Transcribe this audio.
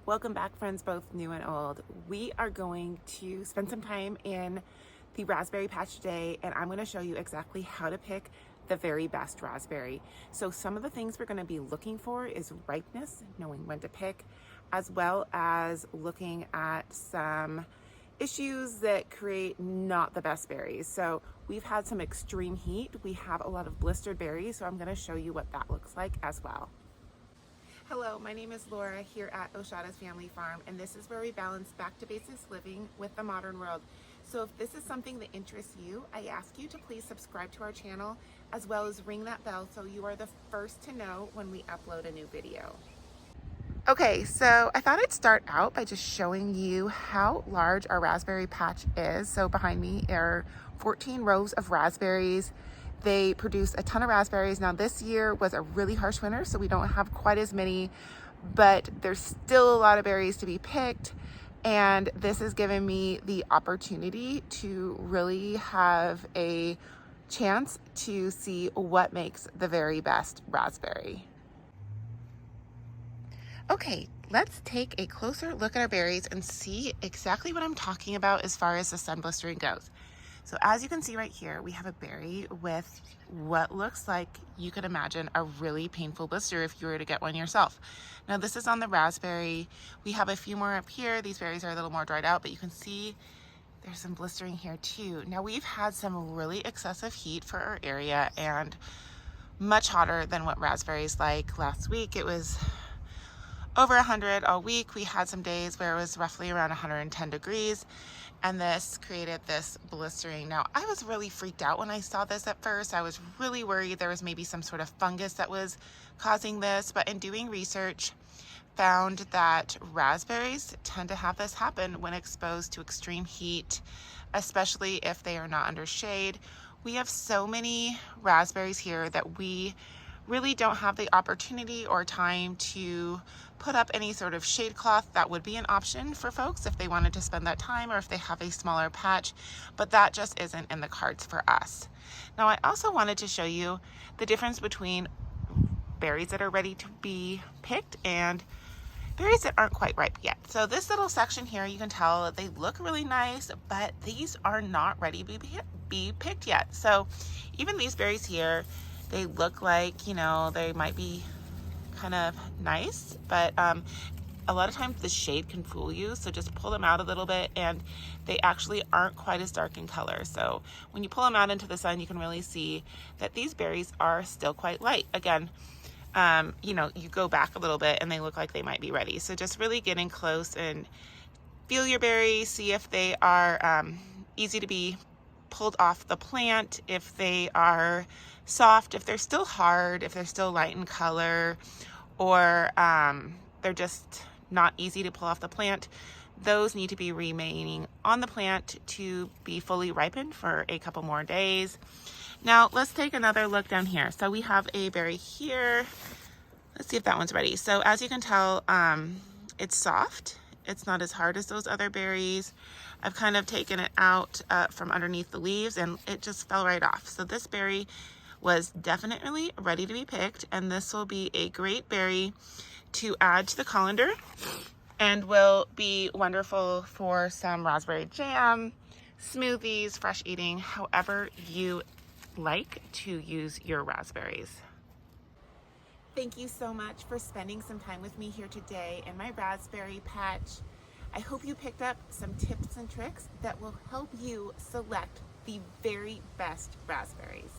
Welcome back, friends, both new and old. We are going to spend some time in the raspberry patch today, and I'm going to show you exactly how to pick the very best raspberry. So some of the things we're going to be looking for is ripeness, knowing when to pick, as well as looking at some issues that create not the best berries. So we've had some extreme heat. We have a lot of blistered berries, so I'm going to show you what that looks like as well. Hello, my name is Laura here at Osiadacz Family Farm, and this is where we balance back to basics living with the modern world. So if this is something that interests you, I ask you to please subscribe to our channel as well as ring that bell so you are the first to know when we upload a new video. Okay, so I thought I'd start out by just showing you how large our raspberry patch is. So behind me are 14 rows of raspberries. They produce a ton of raspberries. Now this year was a really harsh winter, so we don't have quite as many, but there's still a lot of berries to be picked. And this has given me the opportunity to really have a chance to see what makes the very best raspberry. Okay, let's take a closer look at our berries and see exactly what I'm talking about as far as the sun blistering goes. So as you can see right here, we have a berry with what looks like, you could imagine, a really painful blister if you were to get one yourself. Now this is on the raspberry. We have a few more up here. These berries are a little more dried out, but you can see there's some blistering here too. Now we've had some really excessive heat for our area and much hotter than what raspberries like. Last week it was over 100 all week. We had some days where it was roughly around 110 degrees, and this created this blistering. Now, I was really freaked out when I saw this at first. I was really worried there was maybe some sort of fungus that was causing this, but in doing research, found that raspberries tend to have this happen when exposed to extreme heat, especially if they are not under shade. We have so many raspberries here that we really don't have the opportunity or time to put up any sort of shade cloth. That would be an option for folks if they wanted to spend that time or if they have a smaller patch, but that just isn't in the cards for us. Now, I also wanted to show you the difference between berries that are ready to be picked and berries that aren't quite ripe yet. So this little section here, you can tell they look really nice, but these are not ready to be picked yet. So even these berries here, they look like, you know, they might be kind of nice, but a lot of times the shade can fool you. So just pull them out a little bit, and they actually aren't quite as dark in color. So when you pull them out into the sun, you can really see that these berries are still quite light. Again, you know, you go back a little bit and they look like they might be ready. So just really getting close and feel your berries, see if they are easy to be pulled off the plant, if they are soft, if they're still hard, if they're still light in color, or they're just not easy to pull off the plant. Those need to be remaining on the plant to be fully ripened for a couple more days. Now let's take another look down here. So we have a berry here. Let's see if that one's ready. So as you can tell, it's soft. It's not as hard as those other berries. I've kind of taken it out from underneath the leaves and it just fell right off. So this berry was definitely ready to be picked, and this will be a great berry to add to the colander and will be wonderful for some raspberry jam, smoothies, fresh eating, however you like to use your raspberries. Thank you so much for spending some time with me here today in my raspberry patch. I hope you picked up some tips and tricks that will help you select the very best raspberries.